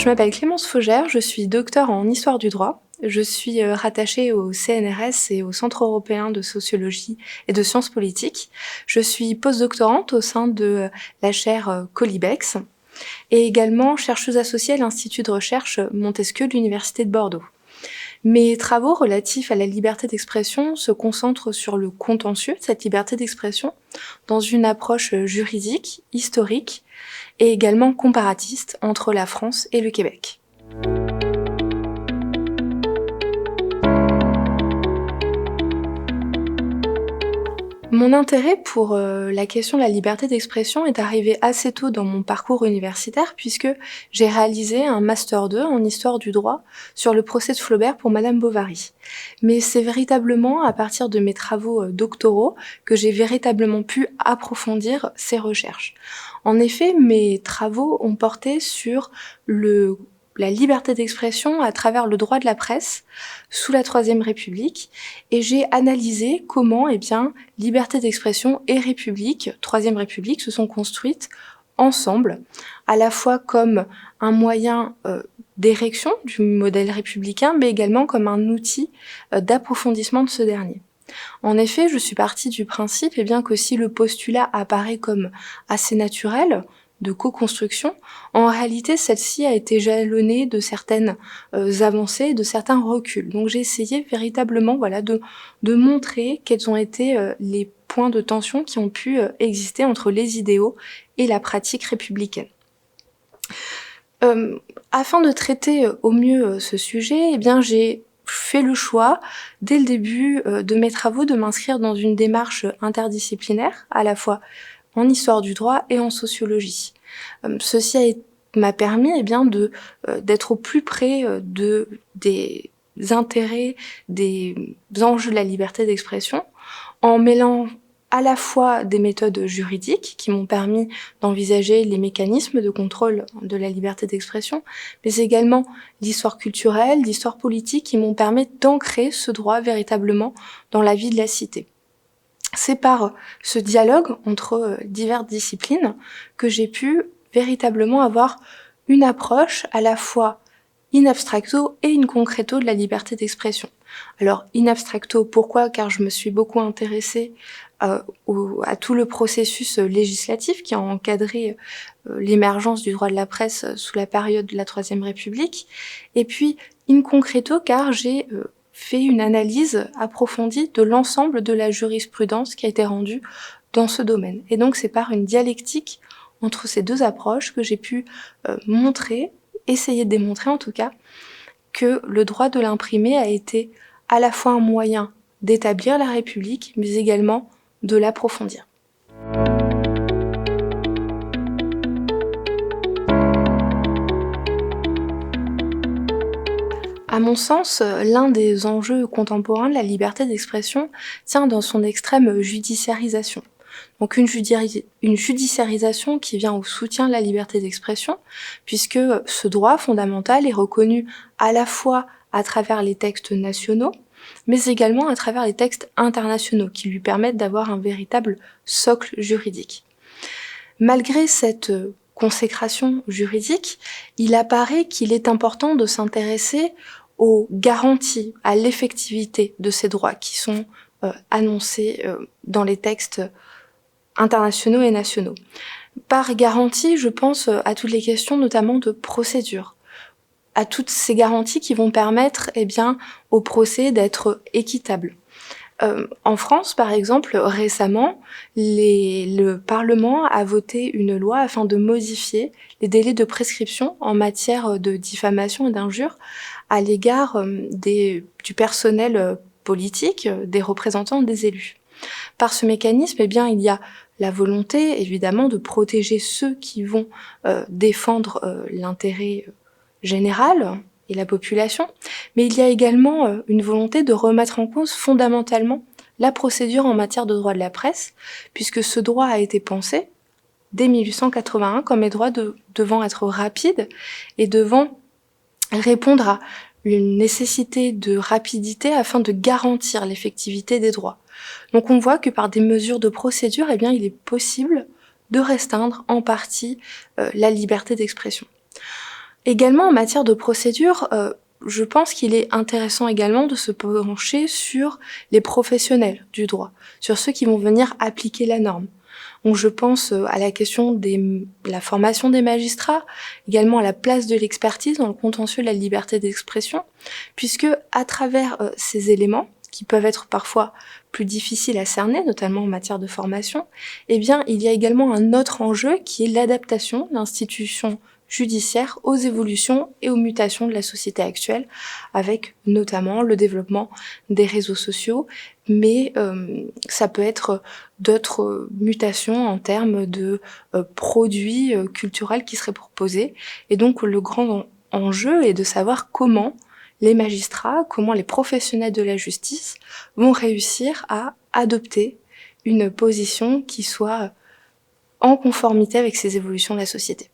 m'appelle Clémence Faugère, je suis docteure en histoire du droit. Je suis rattachée au CNRS et au Centre européen de sociologie et de sciences politiques. Je suis postdoctorante au sein de la chaire Colibex et également chercheuse associée à l'Institut de recherche Montesquieu de l'Université de Bordeaux. Mes travaux relatifs à la liberté d'expression se concentrent sur le contentieux de cette liberté d'expression dans une approche juridique, historique et également comparatiste entre la France et le Québec. Mon intérêt pour la question de la liberté d'expression est arrivé assez tôt dans mon parcours universitaire puisque j'ai réalisé un Master 2 en histoire du droit sur le procès de Flaubert pour Madame Bovary. Mais c'est véritablement à partir de mes travaux doctoraux que j'ai véritablement pu approfondir ces recherches. En effet, mes travaux ont porté sur la liberté d'expression à travers le droit de la presse sous la Troisième République et j'ai analysé comment liberté d'expression et République, Troisième République, se sont construites ensemble, à la fois comme un moyen d'érection du modèle républicain, mais également comme un outil d'approfondissement de ce dernier. En effet, je suis partie du principe que si le postulat apparaît comme assez naturel, de co-construction, en réalité celle-ci a été jalonnée de certaines avancées, de certains reculs. Donc j'ai essayé véritablement de montrer quels ont été les points de tension qui ont pu exister entre les idéaux et la pratique républicaine. Afin de traiter au mieux ce sujet, j'ai fait le choix, dès le début de mes travaux, de m'inscrire dans une démarche interdisciplinaire, à la fois en histoire du droit et en sociologie. Ceci m'a permis d'être au plus près des intérêts, des enjeux de la liberté d'expression, en mêlant à la fois des méthodes juridiques qui m'ont permis d'envisager les mécanismes de contrôle de la liberté d'expression, mais également l'histoire culturelle, l'histoire politique qui m'ont permis d'ancrer ce droit véritablement dans la vie de la cité. C'est par ce dialogue entre diverses disciplines que j'ai pu véritablement avoir une approche à la fois in abstracto et in concreto de la liberté d'expression. Alors, in abstracto, pourquoi ? Car je me suis beaucoup intéressée à tout le processus législatif qui a encadré l'émergence du droit de la presse sous la période de la Troisième République. Et puis, in concreto, car j'ai fait une analyse approfondie de l'ensemble de la jurisprudence qui a été rendue dans ce domaine. Et donc, c'est par une dialectique entre ces deux approches que j'ai pu essayer de démontrer en tout cas, que le droit de l'imprimé a été à la fois un moyen d'établir la République, mais également de l'approfondir. À mon sens, l'un des enjeux contemporains de la liberté d'expression tient dans son extrême judiciarisation. Donc une judiciarisation qui vient au soutien de la liberté d'expression, puisque ce droit fondamental est reconnu à la fois à travers les textes nationaux, mais également à travers les textes internationaux, qui lui permettent d'avoir un véritable socle juridique. Malgré cette consécration juridique, il apparaît qu'il est important de s'intéresser aux garanties, à l'effectivité de ces droits qui sont annoncés dans les textes internationaux et nationaux. Par garantie, je pense à toutes les questions notamment de procédure, à toutes ces garanties qui vont permettre au procès d'être équitable. En France, par exemple, récemment, le Parlement a voté une loi afin de modifier les délais de prescription en matière de diffamation et d'injure à l'égard du personnel politique, des représentants des élus. Par ce mécanisme, il y a la volonté, évidemment, de protéger ceux qui vont défendre l'intérêt général et la population, mais il y a également une volonté de remettre en cause fondamentalement la procédure en matière de droit de la presse, puisque ce droit a été pensé dès 1881 comme un droit devant être rapide et devant répondre à une nécessité de rapidité afin de garantir l'effectivité des droits. Donc on voit que par des mesures de procédure, il est possible de restreindre en partie la liberté d'expression. Également en matière de procédure, je pense qu'il est intéressant également de se pencher sur les professionnels du droit, sur ceux qui vont venir appliquer la norme. Donc je pense à la question de la formation des magistrats, également à la place de l'expertise dans le contentieux de la liberté d'expression, puisque à travers ces éléments, qui peuvent être parfois plus difficiles à cerner, notamment en matière de formation, eh bien, il y a également un autre enjeu qui est l'adaptation de l'institution judiciaire aux évolutions et aux mutations de la société actuelle, avec notamment le développement des réseaux sociaux, mais ça peut être d'autres mutations en termes de produits culturels qui seraient proposés. Et donc le grand enjeu est de savoir comment les magistrats, comment les professionnels de la justice vont réussir à adopter une position qui soit en conformité avec ces évolutions de la société.